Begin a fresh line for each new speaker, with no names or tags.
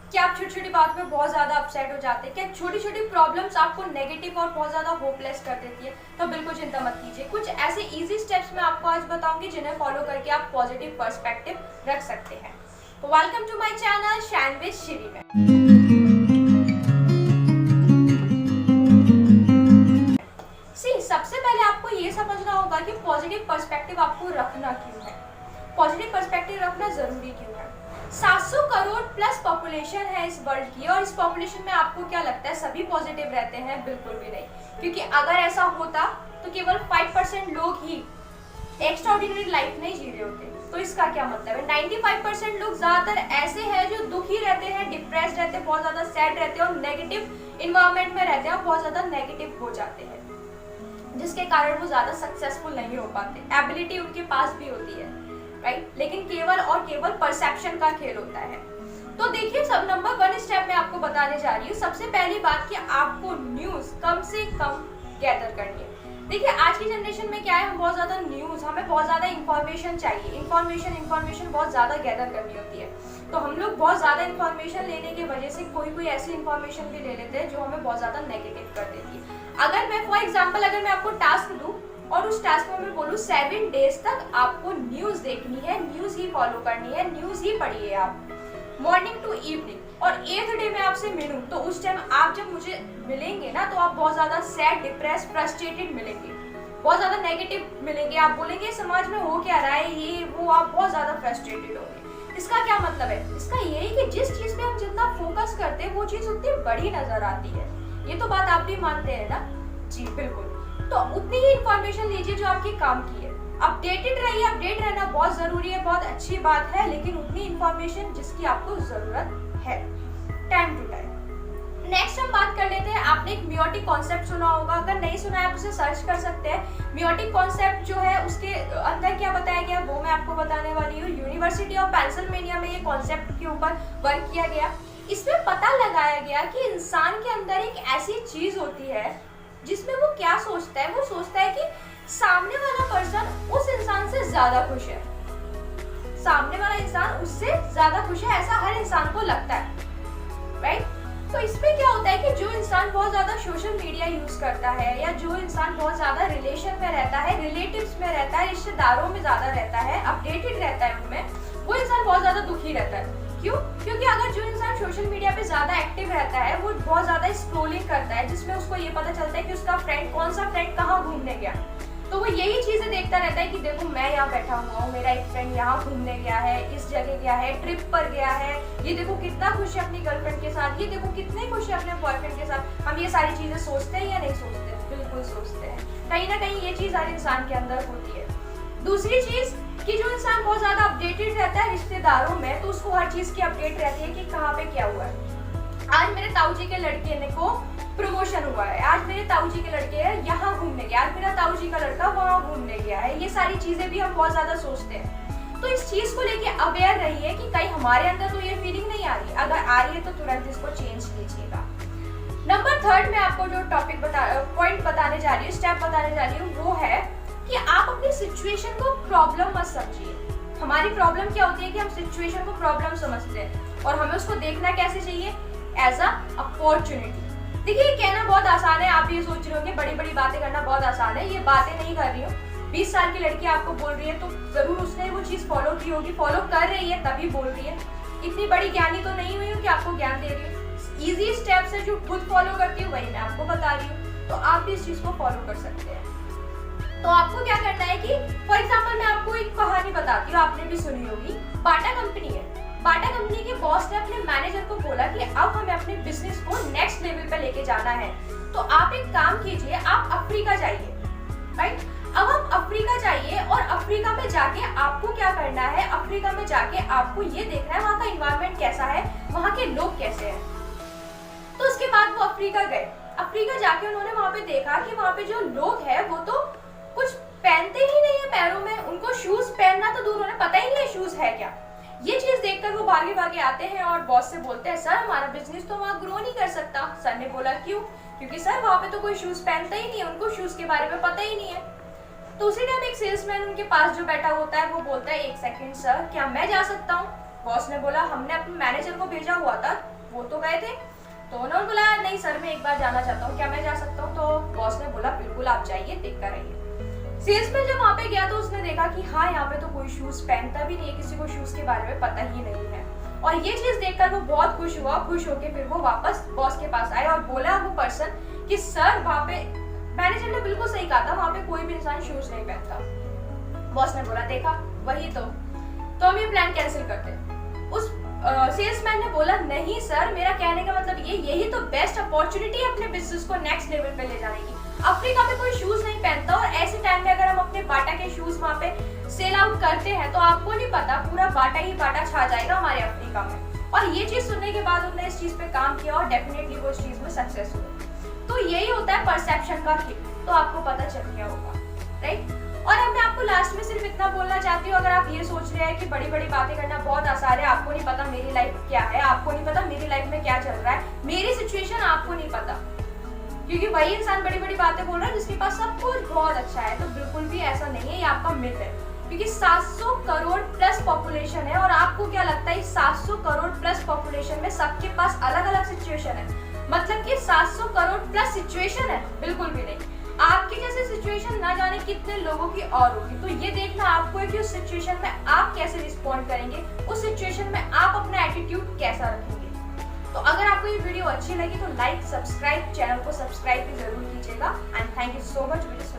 क्या आप छोटी छोटी बात में बहुत ज़्यादा अपसेट हो जाते हैं? क्या छोटी छोटी प्रॉब्लम्स आपको नेगेटिव और बहुत ज़्यादा होपलेस कर देती है? तो बिल्कुल चिंता मत कीजिए। कुछ ऐसे इजी स्टेप्स मैं आपको आज बताऊंगी जिन्हें फॉलो करके आप पॉजिटिव पर्सपेक्टिव रख सकते हैं। तो welcome to my channel shine with Shivi में। सबसे पहले आपको ये समझना होगा कि पॉजिटिव पर्सपेक्टिव आपको रखना क्यों है, पॉजिटिव पर्सपेक्टिव रखना जरूरी क्यों है। 700 करोड़ प्लस पॉपुलेशन है इस वर्ल्ड की, और इस पॉपुलेशन में आपको क्या लगता है सभी पॉजिटिव रहते हैं? बिल्कुल भी नहीं, क्योंकि अगर ऐसा होता तो केवल 5% लोग ही एक्स्ट्राऑर्डिनरी लाइफ नहीं जी रहे होते। तो इसका क्या मतलब है? 95% लोग ज्यादातर ऐसे हैं जो दुखी रहते हैं, डिप्रेस्ड रहते हैं, बहुत ज्यादा सैड रहते हैं और नेगेटिव इन्वायरमेंट में रहते हैं और बहुत ज्यादा नेगेटिव हो जाते हैं, जिसके कारण वो ज्यादा सक्सेसफुल नहीं हो पाते। एबिलिटी उनके पास भी होती है, राइट, लेकिन केवल और केवल परसेप्शन का खेल होता है। तो देखिए, सब नंबर 1 स्टेप मैं आपको बताने जा रही हूँ। सबसे पहली बात कि आपको न्यूज कम से कम गैदर करनी है। देखिए, आज की जनरेशन में क्या है, हम बहुत ज्यादा न्यूज, हमें बहुत ज्यादा इंफॉर्मेशन चाहिए, इंफॉर्मेशन बहुत ज्यादा गैदर करनी होती है। तो हम लोग बहुत ज्यादा इंफॉर्मेशन लेने की वजह से कोई ऐसी इंफॉर्मेशन भी ले लेते हैं जो हमें बहुत ज्यादा नेगेटिव कर देती है। अगर मैं फॉर एग्जाम्पल अगर मैं आपको टास्क दूं और उस टास्क में मैं बोलूँ 7 डेज तक आपको न्यूज देखनी है, न्यूज ही फॉलो करनी है, न्यूज ही पढ़िए आप मॉर्निंग टू इवनिंग, और 8th डे में आपसे मिलूं तो उस टाइम आप जब मुझे मिलेंगे ना तो आप बहुत ज्यादा सैड, डिप्रेस, फ्रस्ट्रेटेड मिलेंगे, बहुत ज्यादा नेगेटिव मिलेंगे। आप बोलेंगे समाज में हो क्या रहा है, ये वो, आप बहुत ज्यादा फ्रस्ट्रेटेड होंगे। इसका क्या मतलब है? इसका यही कि जिस चीज पे हम जितना फोकस करते हैं वो चीज उतनी बड़ी नजर आती है। ये तो बात आप भी मानते हैं ना? जी बिल्कुल। तो उतनी ही इंफॉर्मेशन लीजिए जो आपके काम की है। अपडेटेड रहिए, अपडेट रहना बहुत जरूरी है, बहुत अच्छी बात है, लेकिन उतनी इंफॉर्मेशन जिसकी आपको जरूरत है टाइम टू टाइम। नेक्स्ट हम बात कर लेते हैं। आपने एक मियोटिक कॉन्सेप्ट सुना होगा, अगर नहीं सुना है आप उसे सर्च कर सकते हैं। मियोटिक कॉन्सेप्ट जो है उसके अंदर क्या बताया गया वो मैं आपको बताने वाली हूँ। यूनिवर्सिटी ऑफ पेंसिल्वेनिया में ये कॉन्सेप्ट के ऊपर वर्क किया गया। इसमें पता लगाया गया कि इंसान के अंदर एक ऐसी चीज होती है जिसमें वो क्या सोचता है, वो सोचता है कि सामने वाला पर्सन उस इंसान से ज्यादा खुश है, सामने वाला इंसान उससे ज्यादा खुश है, ऐसा हर इंसान को लगता है, राइट। तो इसमें क्या होता है कि जो इंसान बहुत ज्यादा सोशल मीडिया यूज करता है या जो इंसान बहुत ज्यादा रिलेशन में रहता है, रिलेटिव्स में रहता है, रिश्तेदारों में ज्यादा रहता है, अपडेटेड रहता है उनमें, वो इंसान बहुत ज्यादा दुखी रहता है। क्यों? क्योंकि अगर जो इंसान सोशल मीडिया पे ज्यादा एक्टिव रहता है, वो बहुत ज्यादा स्क्रोलिंग करता है, जिसमें उसको ये पता चलता है कि उसका फ्रेंड, कौन सा फ्रेंड कहाँ घूमने गया, तो वो यही चीजें देखता रहता है कि देखो मैं यहाँ बैठा हुआ हूँ, मेरा एक फ्रेंड यहाँ घूमने गया है, इस जगह गया है, ट्रिप पर गया है, ये देखो कितना खुश है अपनी गर्लफ्रेंड के साथ, ये देखो कितने खुश है अपने बॉयफ्रेंड के साथ। हम ये सारी चीजें सोचते हैं या नहीं सोचते? बिल्कुल सोचते हैं। कहीं ना कहीं ये चीज हर इंसान के अंदर होती है। दूसरी चीज कि जो इंसान बहुत ज्यादा अपडेटेड रहता है रिश्तेदारों में, तो उसको हर चीज की अपडेट रहती है कि कहाँ पे क्या हुआ है। आज मेरे ताऊ जी के लड़के को प्रमोशन हुआ है, आज मेरे ताऊ जी के लड़के यहाँ घूमने गया, आज मेरा ताऊ जी का लड़का वहाँ घूमने गया है। ये सारी चीजें भी हम बहुत ज्यादा सोचते हैं। तो इस चीज को लेके अवेयर रहिए कि कहीं हमारे अंदर तो ये फीलिंग नहीं आ रही, अगर आ रही है तो तुरंत इसको चेंज कीजिएगा। नंबर 3 में आपको जो टॉपिक पॉइंट बताने जा रही हूँ, स्टेप बताने जा रही हूँ, वो है कि आप अपनी सिचुएशन को प्रॉब्लम मत समझिए। हमारी प्रॉब्लम क्या होती है कि हम सिचुएशन को प्रॉब्लम समझते हैं और हमें उसको देखना कैसे चाहिए? As a opportunity. देखिए, ये कहना बहुत आसान है, आप ये सोच रहे होंगे बड़ी बड़ी बातें करना बहुत आसान है, ये बातें नहीं कर रही हूँ। 20 साल की लड़की आपको बोल रही है तो जरूर उसने वो चीज फॉलो की होगी, फॉलो कर रही है तभी बोल रही है। इतनी बड़ी ज्ञानी तो नहीं हुई हूँ कि आपको ज्ञान दे रही हूँ। इजी स्टेप्स है जो खुद फॉलो करती हूँ वही मैं आपको बता रही हूँ, तो आप भी इस चीज को फॉलो कर सकते हैं। तो आपको क्या करना है कि फॉर एग्जाम्पल मैं आपको एक कहानी बताती हूँ, आपने भी सुनी होगी। बाटा कंपनी है, बाटा कंपनी के बॉस ने अपने मैनेजर को बोला कि अब हमें अपने बिजनेस को नेक्स्ट लेवल पे लेके जाना है, तो आप एक काम कीजिए, आप अफ्रीका जाइए, राइट। अब हम अफ्रीका जाइए और अफ्रीका में जाके आपको क्या करना है, अफ्रीका में जाके आपको ये देखना है वहाँ का इन्वायरमेंट कैसा है, वहाँ के लोग कैसे हैं। तो उसके बाद वो अफ्रीका गए। अफ्रीका जाके उन्होंने वहाँ पे देखा कि वहाँ पे जो लोग हैं वो तो कुछ पहनते ही नहीं है पैरों में, उनको शूज पहनना तो दूर, उन्हें पता ही नहीं है शूज है क्या। ये चीज देखकर वो भागे भागे आते हैं और बॉस से बोलते हैं, सर हमारा बिजनेस तो वहाँ ग्रो नहीं कर सकता। सर ने बोला क्यों? क्योंकि सर वहाँ पे तो कोई शूज पहनता ही नहीं है, उनको शूज के बारे में पता ही नहीं है। तो उसी टाइम एक सेल्समैन उनके पास जो बैठा होता है वो बोलता है, एक सेकंड सर, क्या मैं जा सकता हूँ? बॉस ने बोला, हमने अपने मैनेजर को भेजा हुआ था, वो तो गए थे। तो उन्होंने बोला नहीं सर मैं एक बार जाना चाहता हूँ, क्या मैं जा सकता हूँ? तो बॉस ने बोला बिल्कुल आप जाइए, देख कर आइए। सेल्समैन जब वहाँ पे गया तो उसने देखा कि हाँ यहाँ पे तो कोई शूज पहनता भी नहीं है, किसी को शूज के बारे में पता ही नहीं है। और ये चीज देखकर वो बहुत खुश हुआ, खुश होके फिर वो वापस बॉस के पास आया और बोला वो पर्सन कि सर वहाँ पे मैनेजर ने बिल्कुल सही कहा था, वहाँ पे कोई भी इंसान शूज नहीं पहनता। बॉस ने बोला देखा वही तो हम ये प्लान कैंसिल करते हैं। उस सेल्समैन ने बोला नहीं सर, मेरा कहने का मतलब यही तो बेस्ट अपॉर्चुनिटी है अपने बिजनेस को नेक्स्ट लेवल पे ले जाने की। अफ्रीका में कोई शूज नहीं पहनता और ऐसे टाइम में अगर हम अपने बाटा के शूज वहाँ पे सेल आउट करते हैं तो आपको नहीं पता पूरा बाटा ही बाटा छा जाएगा हमारे अफ्रीका में। और ये चीज सुनने के बाद उन्होंने इस चीज पे काम किया और डेफिनेटली वो इस चीज में सक्सेस हुए। तो यही होता है परसेप्शन का खेल, तो आपको पता चल गया होगा, राइट। और अब मैं आपको लास्ट में सिर्फ इतना बोलना चाहती हूँ, अगर आप ये सोच रहे हैं कि बड़ी बड़ी बातें करना बहुत आसान है, आपको नहीं पता मेरी लाइफ क्या है, आपको नहीं पता मेरी लाइफ में क्या चल रहा है, मेरी सिचुएशन आपको नहीं पता, क्योंकि वही इंसान बड़ी बड़ी बातें बोल रहा है जिसके पास सब कुछ बहुत अच्छा है। तो बिल्कुल भी ऐसा नहीं है, ये आपका मिथ है, क्योंकि 700 करोड़ प्लस पॉपुलेशन है। और आपको क्या लगता है 700 करोड़ प्लस पॉपुलेशन में सबके पास अलग अलग सिचुएशन है? मतलब कि 700 करोड़ प्लस सिचुएशन है? बिल्कुल भी नहीं। आपकी जैसे सिचुएशन ना जाने कितने लोगों की और होगी। तो ये देखना आपको है कि उस सिचुएशन में आप कैसे रिस्पॉन्ड करेंगे, उस सिचुएशन में आप अपना एटीट्यूड कैसा रखेंगे। तो अगर आपको ये वीडियो अच्छी लगी तो लाइक, सब्सक्राइब, चैनल को सब्सक्राइब भी जरूर कीजिएगा। And thank you so much video